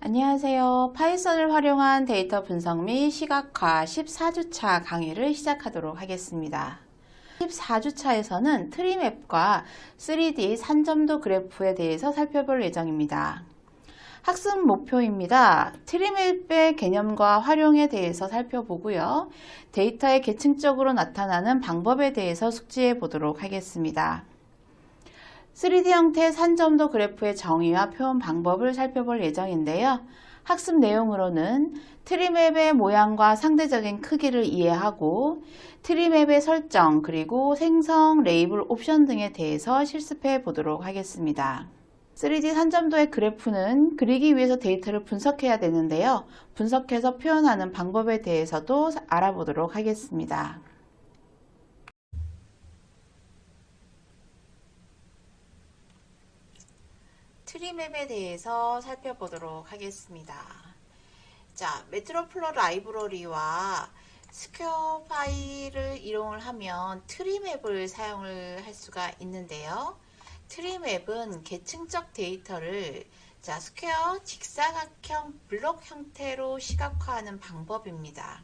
안녕하세요. 파이썬을 활용한 데이터 분석 및 시각화 14주차 강의를 시작하도록 하겠습니다. 14주차에서는 트리맵과 3D 산점도 그래프에 대해서 살펴볼 예정입니다. 학습 목표입니다. 트리맵의 개념과 활용에 대해서 살펴보고요. 데이터의 계층적으로 나타나는 방법에 대해서 숙지해 보도록 하겠습니다. 3D 형태 산점도 그래프의 정의와 표현 방법을 살펴볼 예정인데요. 학습 내용으로는 트리맵의 모양과 상대적인 크기를 이해하고 트리맵의 설정 그리고 생성, 레이블, 옵션 등에 대해서 실습해 보도록 하겠습니다. 3D 산점도의 그래프는 그리기 위해서 데이터를 분석해야 되는데요. 분석해서 표현하는 방법에 대해서도 알아보도록 하겠습니다. 트리맵에 대해서 살펴보도록 하겠습니다. 자, 매트로플로 라이브러리와 스퀘어 파일을 이용을 하면 트리맵을 사용을 할 수가 있는데요. 트리맵은 계층적 데이터를 스퀘어 직사각형 블록 형태로 시각화하는 방법입니다.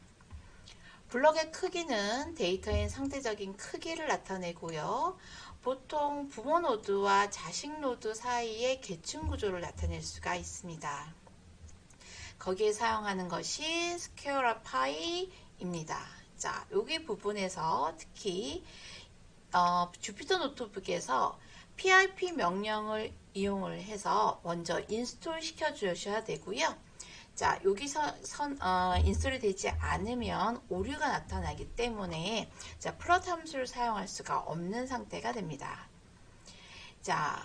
블록의 크기는 데이터의 상대적인 크기를 나타내고요. 보통 부모 노드와 자식 노드 사이의 계층 구조를 나타낼 수가 있습니다. 거기에 사용하는 것이 스퀘어라 파이입니다. 자, 여기 부분에서 특히 주피터 노트북에서 pip 명령을 이용을 해서 먼저 인스톨 시켜 주셔야 되고요. 자, 여기서 인스톨이 되지 않으면 오류가 나타나기 때문에 플롯 함수를 사용할 수가 없는 상태가 됩니다. 자,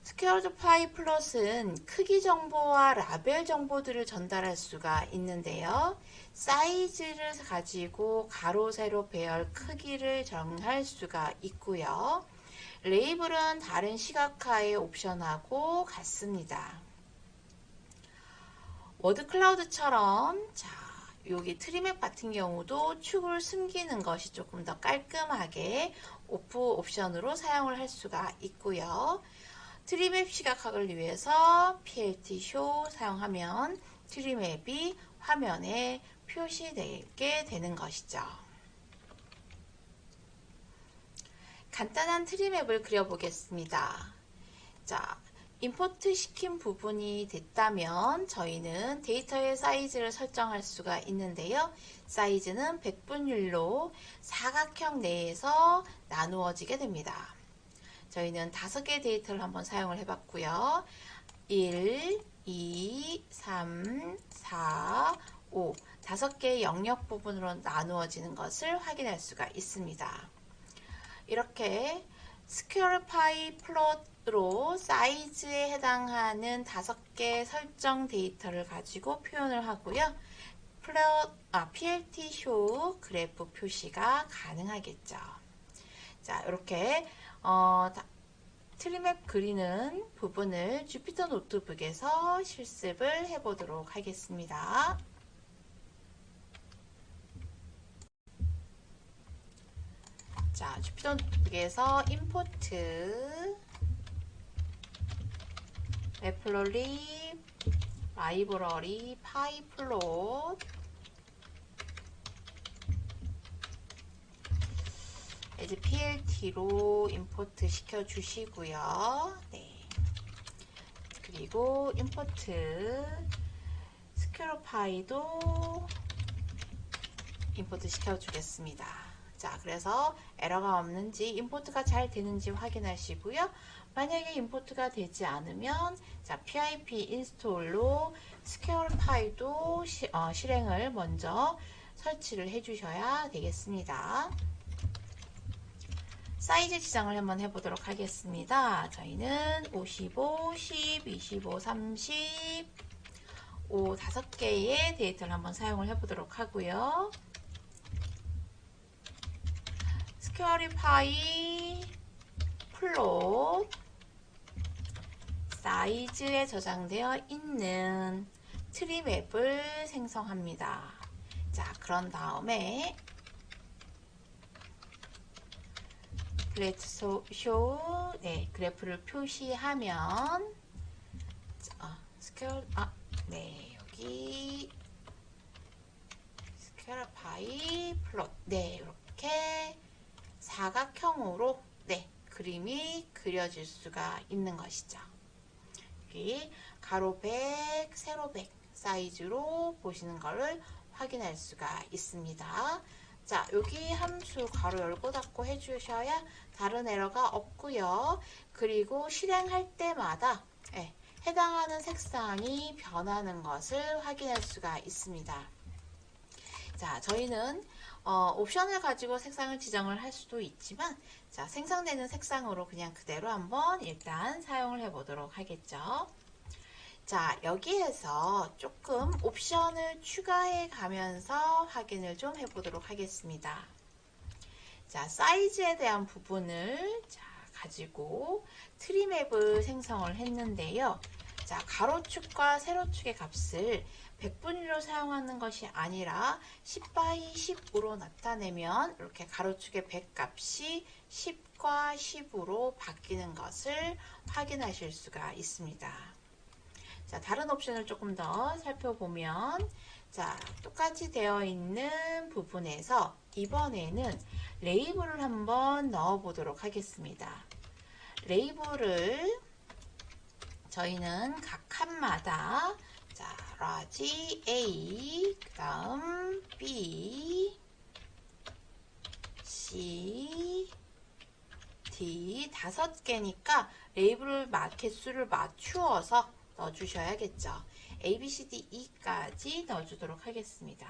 스퀘어드 파이 플롯은 크기 정보와 라벨 정보들을 전달할 수가 있는데요. 사이즈를 가지고 가로, 세로, 배열 크기를 정할 수가 있고요. 레이블은 다른 시각화의 옵션하고 같습니다. 워드 클라우드처럼 여기 트리맵 같은 경우도 축을 숨기는 것이 조금 더 깔끔하게 오프 옵션으로 사용을 할 수가 있고요. 트리맵 시각화를 위해서 PLT 쇼 사용하면 트리맵이 화면에 표시되게 되는 것이죠. 간단한 트리맵을 그려보겠습니다. 자, 임포트 시킨 부분이 됐다면 저희는 데이터의 사이즈를 설정할 수가 있는데요. 사이즈는 백분율로 사각형 내에서 나누어지게 됩니다. 저희는 5개의 데이터를 한번 사용을 해봤고요. 1, 2, 3, 4, 5 5개의 영역 부분으로 나누어지는 것을 확인할 수가 있습니다. 이렇게 스퀘어 파이 플롯으로 사이즈에 해당하는 5개 설정 데이터를 가지고 표현을 하고요. PLT 쇼 그래프 표시가 가능하겠죠. 자, 이렇게 트리맵 그리는 부분을 주피터 노트북에서 실습을 해보도록 하겠습니다. 자, 주피터 노트북에서 임포트 라이브러리 파이플롯 이제 PLT로 임포트 시켜 주시고요. 네. 그리고 임포트 스퀘어 파이도 임포트 시켜 주겠습니다. 자, 그래서 에러가 없는지 임포트가 잘 되는지 확인하시고요. 만약에 임포트가 되지 않으면 pip 인스톨로 스퀘어 파이도 실행을 먼저 설치를 해 주셔야 되겠습니다. 사이즈 지정을 한번 해보도록 하겠습니다. 저희는 55, 10, 25, 30, 5개의 데이터를 한번 사용을 해보도록 하고요. 스퀘어리파이 플롯 사이즈에 저장되어 있는 트리맵을 생성합니다. 자, 그런 다음에 그래프 쇼, 그래프를 표시하면 네, 여기 스퀘어 파이 플롯. 네, 이렇게 사각형으로 네, 그림이 그려질 수가 있는 것이죠. 여기 가로 100, 세로 100 사이즈로 보시는 것을 확인할 수가 있습니다. 자, 여기 함수 가로 열고 닫고 해주셔야 다른 에러가 없고요. 그리고 실행할 때마다 해당하는 색상이 변하는 것을 확인할 수가 있습니다. 자, 저희는 옵션을 가지고 색상을 지정을 할 수도 있지만, 자, 생성되는 색상으로 그냥 그대로 한번 일단 사용을 해 보도록 하겠죠. 자, 여기에서 조금 옵션을 추가해 가면서 확인을 좀 해 보도록 하겠습니다. 자, 사이즈에 대한 부분을 가지고 트리맵을 생성을 했는데요. 자, 가로축과 세로축의 값을 100분위로 사용하는 것이 아니라 10by 10으로 나타내면 이렇게 가로축의 100 값이 10과 10으로 바뀌는 것을 확인하실 수가 있습니다. 자, 다른 옵션을 조금 더 살펴보면, 자, 똑같이 되어 있는 부분에서 이번에는 레이블을 한번 넣어 보도록 하겠습니다. 레이블을 저희는 각 칸마다 자, 라지 A, 그 다음 B, C, D 5개니까 레이블 개수를 맞추어서 넣어주셔야겠죠. A, B, C, D, E까지 넣어주도록 하겠습니다.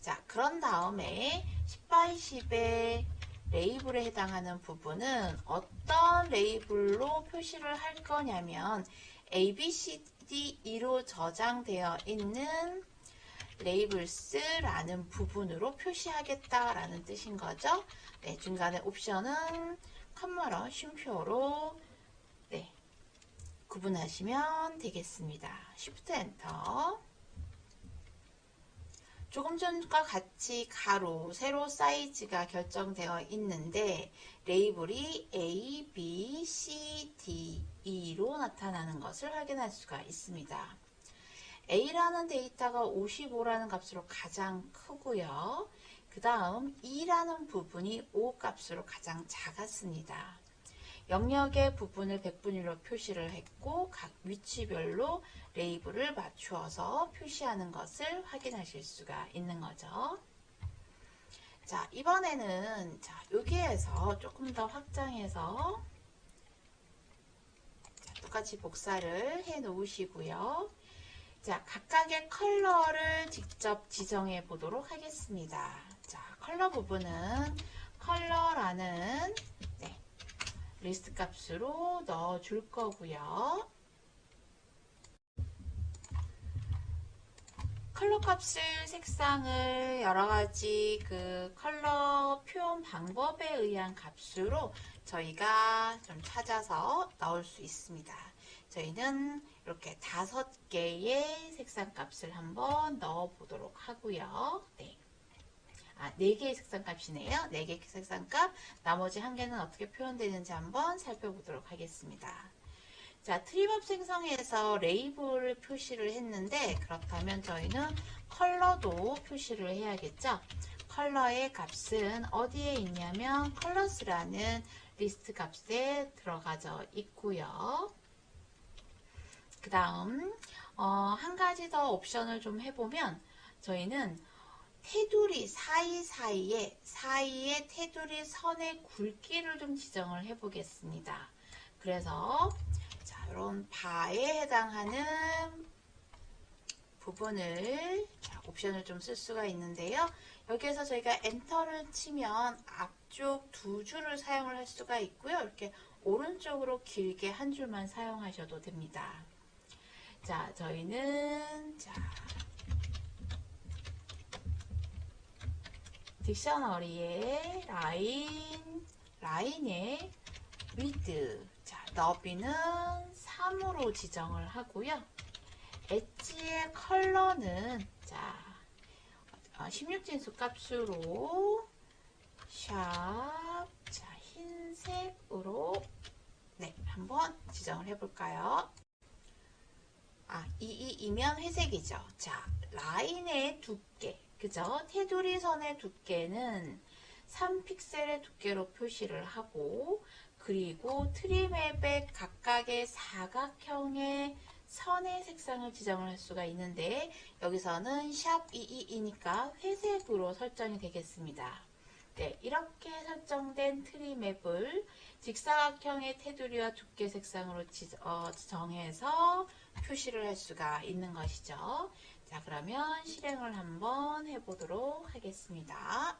자, 그런 다음에 10by 10의 레이블에 해당하는 부분은 어떤 레이블로 표시를 할 거냐면 A, B, C, D, E로 저장되어 있는 레이블스라는 부분으로 표시하겠다라는 뜻인 거죠. 네, 중간에 옵션은 컴마로 쉼표로 네, 구분하시면 되겠습니다. Shift 엔터. 조금 전과 같이 가로, 세로 사이즈가 결정되어 있는데 레이블이 A, B, C, D, E로 나타나는 것을 확인할 수가 있습니다. A라는 데이터가 55라는 값으로 가장 크고요. 그 다음 E라는 부분이 5 값으로 가장 작았습니다. 영역의 부분을 100분위로 표시를 했고 각 위치별로 레이블을 맞추어서 표시하는 것을 확인하실 수가 있는 거죠. 자, 이번에는 자, 여기에서 조금 더 확장해서 자, 똑같이 복사를 해 놓으시고요. 자, 각각의 컬러를 직접 지정해 보도록 하겠습니다. 자, 컬러 부분은 컬러라는 리스트 값으로 넣어 줄 거고요. 컬러 값을 색상을 여러 가지 그 컬러 표현 방법에 의한 값으로 저희가 좀 찾아서 넣을 수 있습니다. 저희는 이렇게 5개의 색상 값을 한번 넣어 보도록 하고요. 네. 4개의 색상 값이네요. 4개의 색상 값, 나머지 1개는 어떻게 표현되는지 한번 살펴보도록 하겠습니다. 자, 트리맵 생성에서 레이블을 표시를 했는데 그렇다면 저희는 컬러도 표시를 해야겠죠. 컬러의 값은 어디에 있냐면 컬러스라는 리스트 값에 들어가져 있고요. 그 다음 한 가지 더 옵션을 좀 해보면 저희는 테두리 사이에 테두리 선의 굵기를 좀 지정을 해 보겠습니다. 그래서 자, 이런 바에 해당하는 부분을 자, 옵션을 좀 쓸 수가 있는데요. 여기에서 저희가 엔터를 치면 앞쪽 2줄을 사용을 할 수가 있고요. 이렇게 오른쪽으로 길게 한 줄만 사용하셔도 됩니다. 자, 저희는 자, 딕셔너리의 라인의 width, 자, 너비는 3으로 지정을 하고요. 엣지의 컬러는 자, 16진수 값으로 샵, 자, 흰색으로 네, 한번 지정을 해볼까요? 22이면 회색이죠. 자, 라인의 두께, 그죠? 테두리 선의 두께는 3픽셀의 두께로 표시를 하고, 그리고 트리맵의 각각의 사각형의 선의 색상을 지정을 할 수가 있는데, 여기서는 샵 22이니까 회색으로 설정이 되겠습니다. 네, 이렇게 설정된 트리맵을 직사각형의 테두리와 두께 색상으로 지정해서 표시를 할 수가 있는 것이죠. 자, 그러면 실행을 한번 해보도록 하겠습니다.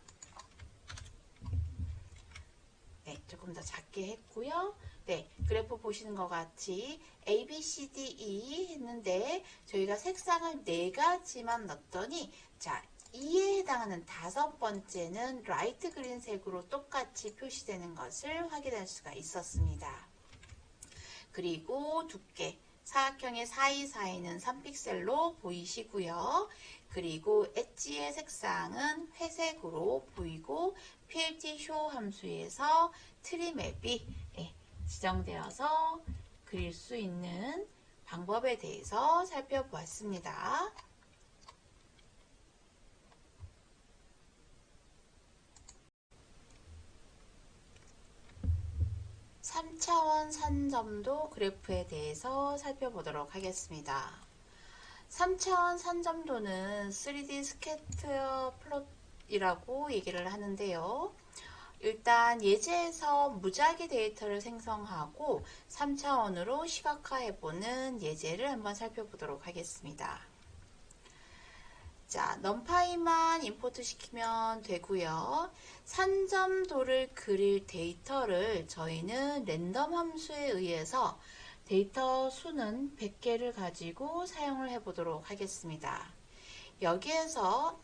네, 조금 더 작게 했고요. 네, 그래프 보시는 것 같이 A, B, C, D, E 했는데 저희가 색상을 4가지만 넣었더니 자, E에 해당하는 5번째는 라이트 그린 색으로 똑같이 표시되는 것을 확인할 수가 있었습니다. 그리고 두께, 사각형의 사이사이는 3픽셀로 보이시고요. 그리고 엣지의 색상은 회색으로 보이고 PLT 쇼 함수에서 트리맵이 지정되어서 그릴 수 있는 방법에 대해서 살펴보았습니다. 3차원 산점도 그래프에 대해서 살펴보도록 하겠습니다. 3차원 산점도는 3D 스캐터 플롯이라고 얘기를 하는데요. 일단 예제에서 무작위 데이터를 생성하고 3차원으로 시각화해보는 예제를 한번 살펴보도록 하겠습니다. 자, 넘파이만 임포트 시키면 되고요. 산점도를 그릴 데이터를 저희는 랜덤 함수에 의해서 데이터 수는 100개를 가지고 사용을 해보도록 하겠습니다. 여기에서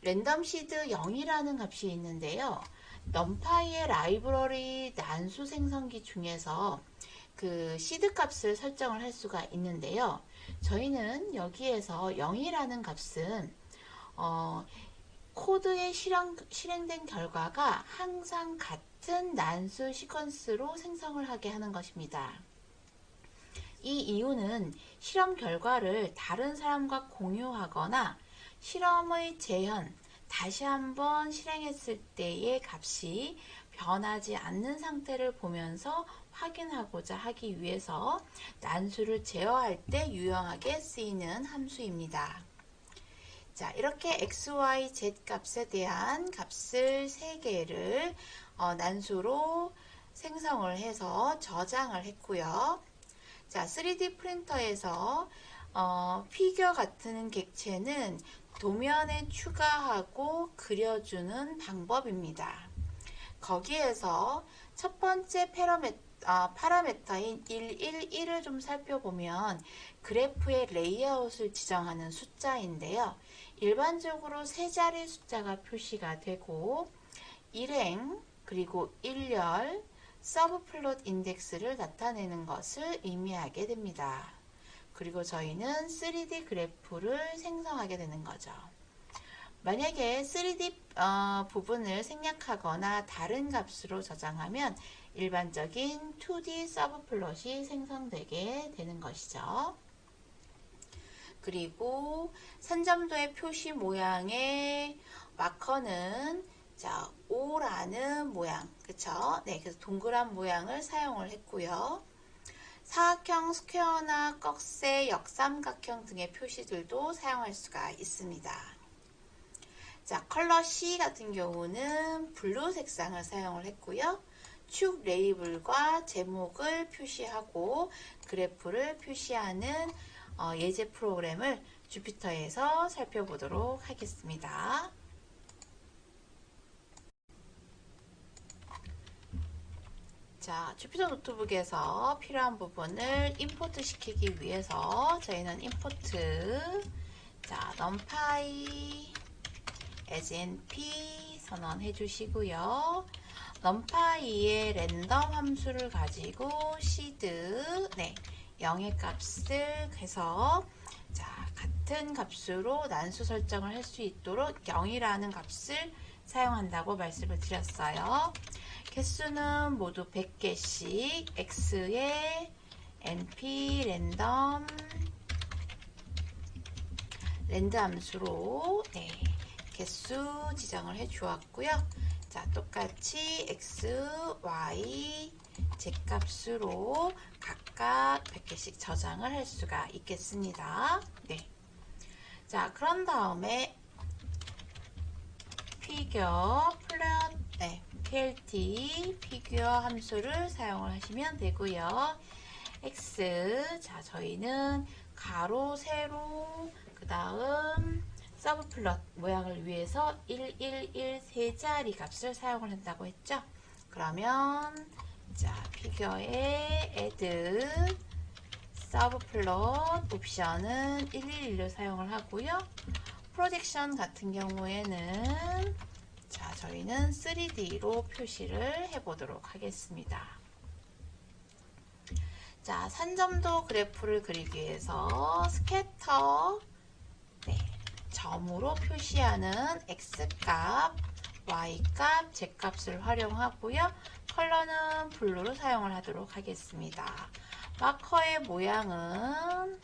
랜덤 시드 0이라는 값이 있는데요. 넘파이의 라이브러리 난수 생성기 중에서 그 시드 값을 설정을 할 수가 있는데요. 저희는 여기에서 0이라는 값은 코드에 실행된 결과가 항상 같은 난수 시퀀스로 생성을 하게 하는 것입니다. 이 이유는 실험 결과를 다른 사람과 공유하거나 실험의 재현, 다시 한번 실행했을 때의 값이 변하지 않는 상태를 보면서 확인하고자 하기 위해서 난수를 제어할 때 유용하게 쓰이는 함수입니다. 자, 이렇게 x, y, z 값에 대한 값을 3개를 난수로 생성을 해서 저장을 했고요. 자, 3D 프린터에서 피규어 같은 객체는 도면에 추가하고 그려주는 방법입니다. 거기에서 첫 번째 파라미터인 111을 좀 살펴보면 그래프의 레이아웃을 지정하는 숫자인데요. 일반적으로 3자리 숫자가 표시가 되고 일행 그리고 일열 서브플롯 인덱스를 나타내는 것을 의미하게 됩니다. 그리고 저희는 3D 그래프를 생성하게 되는 거죠. 만약에 3D 부분을 생략하거나 다른 값으로 저장하면 일반적인 2D 서브플롯이 생성되게 되는 것이죠. 그리고 산점도의 표시 모양의 마커는 자, O라는 모양, 그쵸? 네, 그래서 동그란 모양을 사용을 했고요. 사각형, 스퀘어나 꺽쇠, 역삼각형 등의 표시들도 사용할 수가 있습니다. 자, 컬러 C 같은 경우는 블루 색상을 사용을 했고요. 축 레이블과 제목을 표시하고 그래프를 표시하는 예제 프로그램을 주피터에서 살펴보도록 하겠습니다. 자, 주피터 노트북에서 필요한 부분을 임포트 시키기 위해서 저희는 임포트 자, numpy as np 선언해 주시고요. numpy의 랜덤 함수를 가지고 seed 0의 값을 해서 자, 같은 값으로 난수 설정을 할 수 있도록 0이라는 값을 사용한다고 말씀을 드렸어요. 개수는 모두 100개씩 x의 np 랜덤 랜드 함수로 개수 지정을 해 주었고요. 자, 똑같이 x, y, z 값으로 각각 100개씩 저장을 할 수가 있겠습니다. 네. 자, 그런 다음에 피규어 플롯, plt 피규어 함수를 사용을 하시면 되고요. x, 자, 저희는 가로, 세로, 그 다음 서브플롯 모양을 위해서 111 세 자리 값을 사용을 한다고 했죠. 그러면 자, 피규어에 add 서브플롯 옵션은 111로 사용을 하고요. 프로젝션 같은 경우에는 자, 저희는 3D로 표시를 해 보도록 하겠습니다. 자, 산점도 그래프를 그리기 위해서 스캐터, 점으로 표시하는 X값, Y값, Z값을 활용하고요. 컬러는 블루로 사용을 하도록 하겠습니다. 마커의 모양은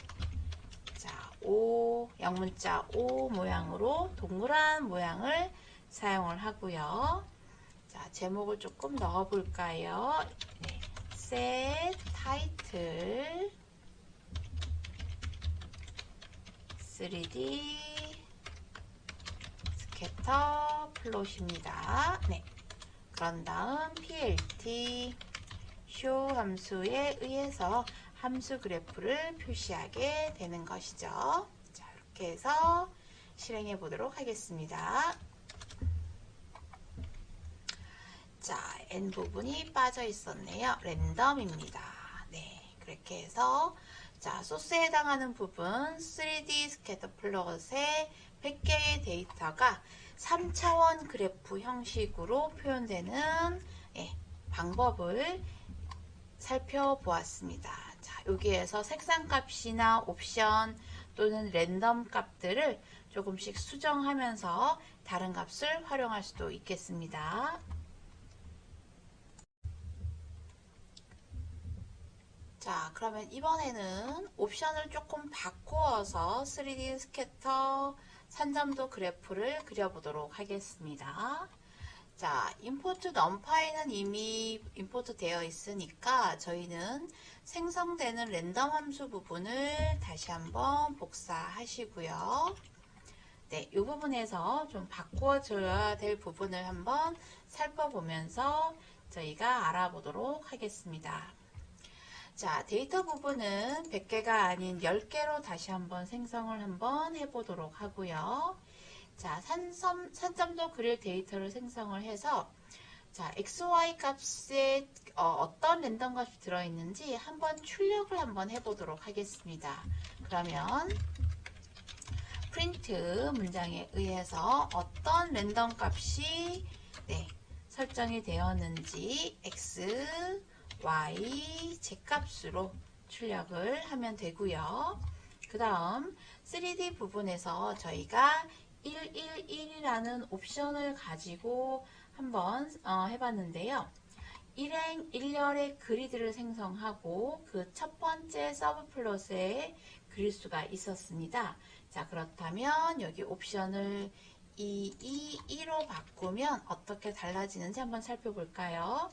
자, O, 영문자 O 모양으로 동그란 모양을 사용을 하고요. 자, 제목을 조금 넣어 볼까요? set title 3D 스캐터 플롯입니다. 그런 다음 plt show 함수에 의해서 함수 그래프를 표시하게 되는 것이죠. 자, 이렇게 해서 실행해 보도록 하겠습니다. 자, N 부분이 빠져 있었네요. 랜덤입니다. 그렇게 해서 자, 소스에 해당하는 부분 3D 스캐터 플롯의 100개의 데이터가 3차원 그래프 형식으로 표현되는 방법을 살펴보았습니다. 자, 여기에서 색상 값이나 옵션 또는 랜덤 값들을 조금씩 수정하면서 다른 값을 활용할 수도 있겠습니다. 자, 그러면 이번에는 옵션을 조금 바꾸어서 3D 스캐터 산점도 그래프를 그려보도록 하겠습니다. 자, 임포트 넘파이는 이미 임포트 되어 있으니까 저희는 생성되는 랜덤 함수 부분을 다시 한번 복사하시고요. 이 부분에서 좀 바꿔줘야 될 부분을 한번 살펴보면서 저희가 알아보도록 하겠습니다. 자, 데이터 부분은 100개가 아닌 10개로 다시 한번 생성을 한번 해보도록 하고요. 자, 산점도 그릴 데이터를 생성을 해서 자, XY 값에 어떤 랜덤 값이 들어있는지 한번 출력을 한번 해보도록 하겠습니다. 그러면 프린트 문장에 의해서 어떤 랜덤 값이 설정이 되었는지 X, Y, Z 값으로 출력을 하면 되고요. 그 다음 3D 부분에서 저희가 111이라는 옵션을 가지고 한번 해봤는데요. 일행 1열의 그리드를 생성하고 그 첫 번째 서브플롯에 그릴 수가 있었습니다. 자, 그렇다면 여기 옵션을 2로 바꾸면 어떻게 달라지는지 한번 살펴볼까요?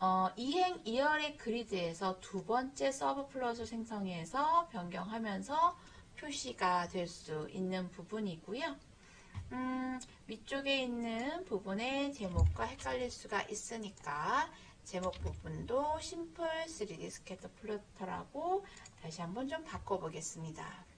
2행 2열의 그리드에서 두 번째 서브플롯을 생성해서 변경하면서 표시가 될 수 있는 부분이고요. 위쪽에 있는 부분의 제목과 헷갈릴 수가 있으니까 제목 부분도 심플 3D 스캐터 플로터라고 다시 한번 좀 바꿔보겠습니다.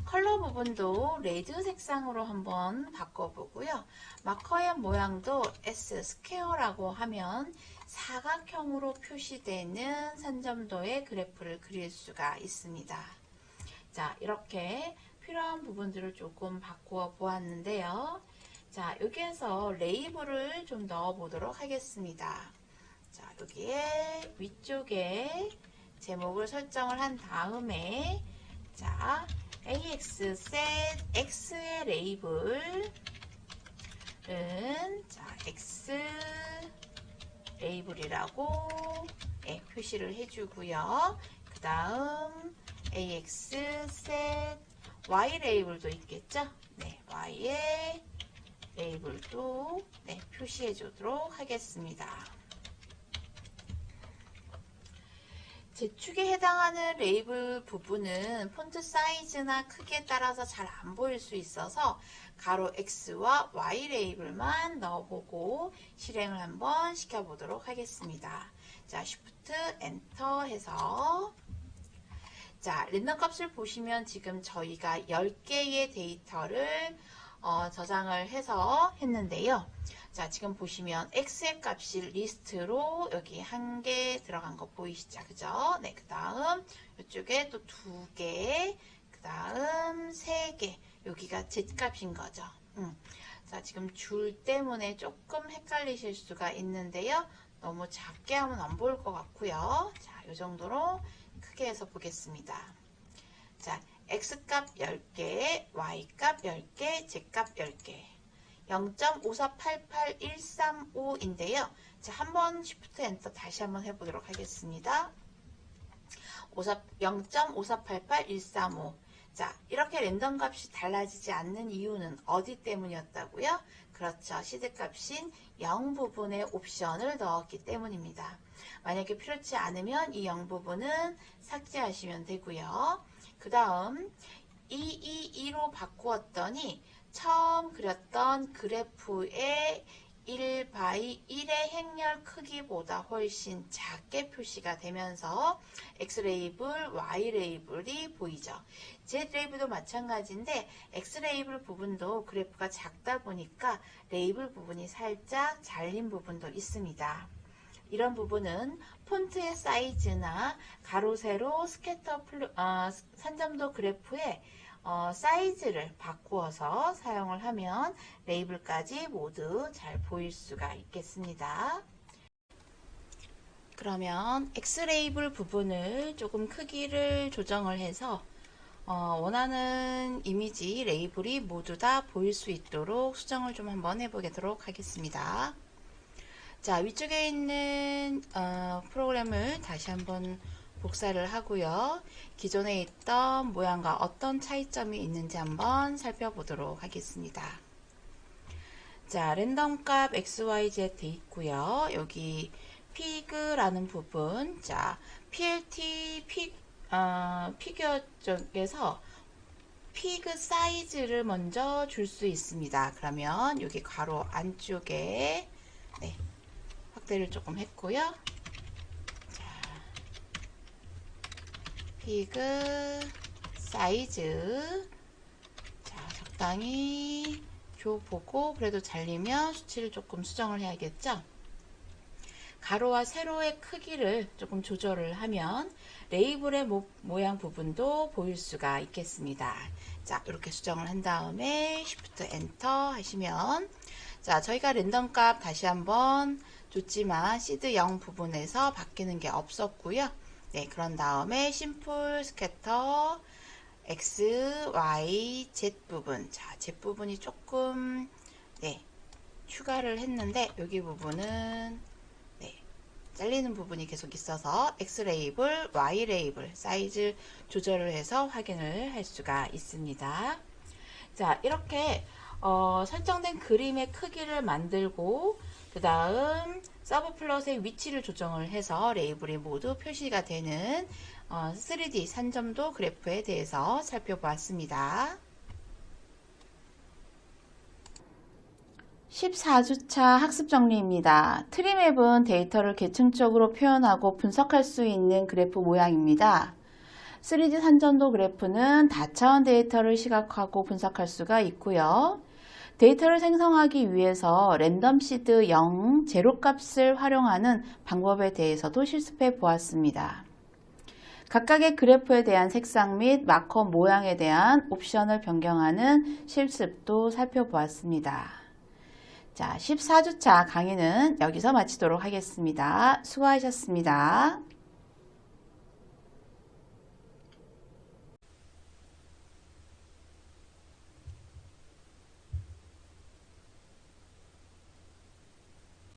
컬러 부분도 레드 색상으로 한번 바꿔보고요. 마커의 모양도 S 스퀘어라고 하면 사각형으로 표시되는 산점도의 그래프를 그릴 수가 있습니다. 자, 이렇게 필요한 부분들을 조금 바꾸어 보았는데요. 자, 여기에서 레이블을 좀 넣어 보도록 하겠습니다. 자, 여기에 위쪽에 제목을 설정을 한 다음에 자, AX set X의 레이블은 자, X 레이블이라고 표시를 해주고요. 그 다음 AX set Y 레이블도 있겠죠? 네, Y의 레이블도 네, 표시해 주도록 하겠습니다. 제축에 해당하는 레이블 부분은 폰트 사이즈나 크기에 따라서 잘 안 보일 수 있어서 가로 X와 Y 레이블만 넣어보고 실행을 한번 시켜보도록 하겠습니다. 자, Shift 엔터 해서 자, 랜덤 값을 보시면 지금 저희가 10개의 데이터를 저장을 해서 했는데요. 자, 지금 보시면 X의 값이 리스트로 여기 1개 들어간 거 보이시죠? 그죠? 네, 그 다음 이쪽에 또 2개, 그 다음 3개. 여기가 Z 값인 거죠. 자, 지금 줄 때문에 조금 헷갈리실 수가 있는데요. 너무 작게 하면 안 보일 것 같고요. 자, 이 정도로 크게 해서 보겠습니다. 자, X값 10개, Y값 10개, Z값 10개. 0.5488135인데요. 자, 한번 Shift 엔터 다시 한번 해보도록 하겠습니다. 0.5488135. 자, 이렇게 랜덤 값이 달라지지 않는 이유는 어디 때문이었다고요? 그렇죠. 시드 값인 0 부분에 옵션을 넣었기 때문입니다. 만약에 필요치 않으면 이 0 부분은 삭제하시면 되고요. 그 다음 222로 바꾸었더니 처음 그렸던 그래프의 1/1의 행렬 크기보다 훨씬 작게 표시가 되면서 X 레이블, Y 레이블이 보이죠. Z 레이블도 마찬가지인데 X 레이블 부분도 그래프가 작다 보니까 레이블 부분이 살짝 잘린 부분도 있습니다. 이런 부분은 폰트의 사이즈나 가로, 세로, 스캐터, 산점도 그래프의 사이즈를 바꾸어서 사용을 하면 레이블까지 모두 잘 보일 수가 있겠습니다. 그러면 X 레이블 부분을 조금 크기를 조정을 해서 원하는 이미지 레이블이 모두 다 보일 수 있도록 수정을 좀 한번 해보도록 하겠습니다. 자, 위쪽에 있는 프로그램을 다시 한번 복사를 하고요. 기존에 있던 모양과 어떤 차이점이 있는지 한번 살펴보도록 하겠습니다. 자, 랜덤 값 XYZ 있고요. 여기 피그라는 부분, 자, PLT 피규어 쪽에서 피그 사이즈를 먼저 줄 수 있습니다. 그러면 여기 가로 안쪽에 네, 확대를 조금 했고요. 피그 사이즈 자, 적당히 줘보고 그래도 잘리면 수치를 조금 수정을 해야겠죠. 가로와 세로의 크기를 조금 조절을 하면 레이블의 모양 부분도 보일 수가 있겠습니다. 자, 이렇게 수정을 한 다음에 Shift 엔터 하시면 자, 저희가 랜덤 값 다시 한번 줬지만 시드 0 부분에서 바뀌는 게 없었고요. 네, 그런 다음에 심플 스캐터 X, Y, Z 부분. 자, Z 부분이 조금 네, 추가를 했는데 여기 부분은 네, 잘리는 부분이 계속 있어서 X 레이블, Y 레이블 사이즈 조절을 해서 확인을 할 수가 있습니다. 자, 이렇게 설정된 그림의 크기를 만들고 그 다음 서브 플롯의 위치를 조정을 해서 레이블이 모두 표시가 되는 3D 산점도 그래프에 대해서 살펴보았습니다. 14주차 학습 정리입니다. 트리맵은 데이터를 계층적으로 표현하고 분석할 수 있는 그래프 모양입니다. 3D 산점도 그래프는 다차원 데이터를 시각하고 분석할 수가 있고요. 데이터를 생성하기 위해서 랜덤 시드 0, 제로 값을 활용하는 방법에 대해서도 실습해 보았습니다. 각각의 그래프에 대한 색상 및 마커 모양에 대한 옵션을 변경하는 실습도 살펴보았습니다. 자, 14주차 강의는 여기서 마치도록 하겠습니다. 수고하셨습니다.